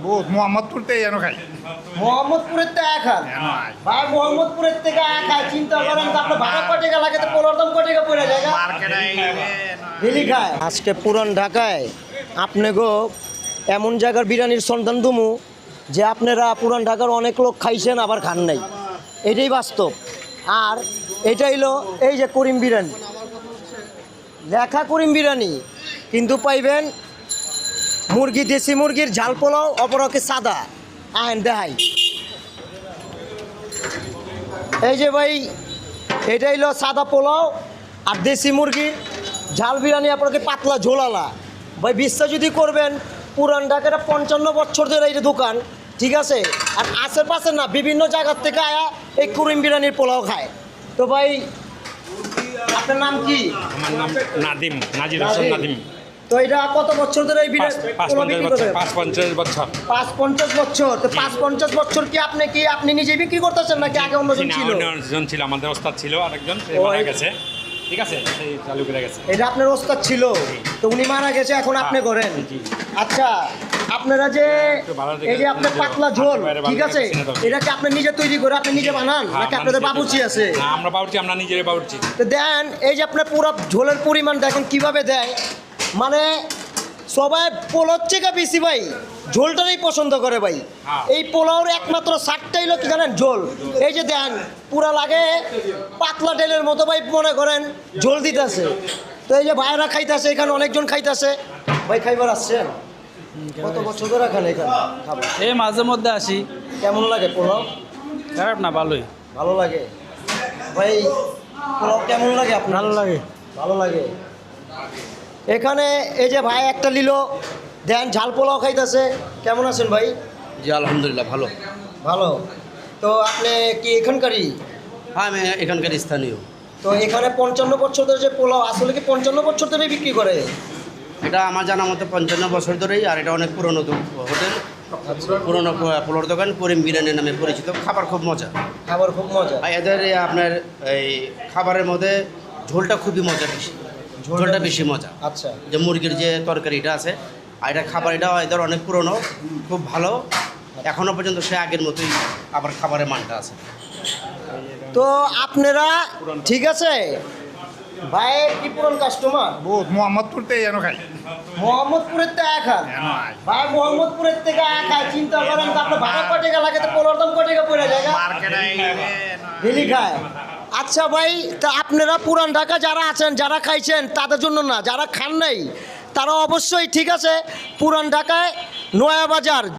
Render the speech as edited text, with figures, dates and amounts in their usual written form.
বহুত মোহাম্মদপুর থেকে যেন খাই মোহাম্মদপুরের থেকে খান ভাই, মোহাম্মদপুরের থেকে খায়, চিন্তা করেন তো আপনার ভাড়া কয় টাকা লাগে, তো পোলার দাম কয় টাকা পড়ে যায় ভেলি খায়। আজকে পুরান ঢাকায় আপনি গো এমন জায়গার বিরিয়ানির সন্ধান দুমু যে আপনারা পুরান ঢাকার অনেক লোক খাইছেন আবার খান নাই, এটাই বাস্তব। আর এটা হইলো এই যে করিম বিরিয়ানি, লেখা করিম বিরিয়ানি, কিন্তু পাইবেন মুরগি, দেশি মুরগির ঝাল পোলাও, অপরকে সাদা আইন দেখাই। এই যে ভাই এটা হইলো সাদা পোলাও আর দেশি মুরগির ঝাল বিরিয়ানি, আপনাকে পাতলা ঝোলালা। ভাই বিশ্বাস যদি করবেন, পুরান ঢাকার 55 বছর ধরে এই দোকান, ঠিক আছে। আর আশেপাশে না বিভিন্ন জায়গার থেকে আয়া এই করিম বিরিয়ানির পোলাও খায়। তো ভাই আপনার নাম কি? আমার নাম নাদিম, নাজির হোসেন নাদিম। তো এটা কত বছর ধরে এই বিরিয়ানি পোলাও বিক্রি করেন? ৫-৫০ বছর। ৫-৫০ বছর। তো ৫-৫০ বছর কি আপনি নিজে বিক্রি করতেছেন নাকি আগে অন্যজন ছিল? অন্যজন ছিল, আমাদের ওস্তাদ ছিল আরেকজন, সে মারা গেছে, ঠিক আছে, সেই চালু করে গেছে। এটা আপনার ওস্তাদ ছিল, তো উনি মারা গেছে, এখন আপনি করেন। আচ্ছা, আপনারা যে এই যে আপনার পাতলা ঝোল, ঠিক আছে, এটা কি আপনি নিজে তৈরি করে আপনি নিজে বানান নাকি আপনাদের বাবুর্চি আছে? না, আমরা বাবুর্চি, আমরা নিজেরাই বাবুর্চি। তো দেন এই যে আপনার পুরো ঝোলের পরিমাণ দেখেন কিভাবে দেয়, মানে সবাই পোলাওর থেকে বেশি ভাই ঝোলটারই পছন্দ করে ভাই। এই পোলাওর একমাত্র স্বাদটাই হলো কি জানেন? ঝোল। এই যে দেন পুরা লাগে পাতলা তেলের মতো ভাই, মনে করেন ঝোল দিতেছে। তো এই যে ভাইরা খাইতেছে, এখানে অনেকজন খাইতেছে। ভাই খাইবার আসছেন? কত বছর ধরে খান এখানে? এই মাঝে মধ্যে আসি। কেমন লাগে পোলাও? খারাপ না, ভালোই। ভালো লাগে ভাই। পোলাও কেমন লাগে আপনার? ভালো লাগে। ভালো লাগে। এখানে এই যে ভাই একটা নিল, দেন ঝাল পোলাও খাইতেছে। কেমন আছেন ভাই? জি আলহামদুলিল্লাহ ভালো। ভালো। তো আপনি কি এখানকারই? হ্যাঁ, আমি এখানকার স্থানীয়। তো এখানে 55 বছর ধরে যে পোলাও, আসলে কি 55 বছর ধরেই বিক্রি করে? এটা আমার জানা মতো 55 বছর ধরেই, আর এটা অনেক পুরনো হোটেল, পুরনো পোলার দোকান, করিম বিরিয়ানি নামে পরিচিত। খাবার খুব মজা, খাবার খুব মজা। আর এদের আপনার এই খাবারের মধ্যে ঝোলটা খুবই মজা, ঝোলটা বেশি মজা। আচ্ছা, যে মুরগির যে তরকারিটা আছে, আর এটা খাবার, এটা এদের অনেক পুরনো, খুব ভালো, এখনও পর্যন্ত সে আগের মতোই আবার খাবারের মানটা আছে। তো আপনারা ঠিক আছে ভাই, কি পুরন কাস্টমার? বহুত মোহাম্মদপুর থেকে যেন খাই মোহাম্মদপুরের থেকে খান ভাই, মোহাম্মদপুরের থেকে খায়, চিন্তা করেন তো আপনার ভাড়া কয় টাকা লাগে, তো পোলার দাম কয় টাকা পড়ে যায় ভেলি খায়। আচ্ছা ভাই, তা আপনারা পুরান ঢাকা যারা আছেন, যারা খাইছেন তাদের জন্য না, যারা খান নাই তারা অবশ্যই, ঠিক আছে, পুরান ঢাকায় নয়া বাজার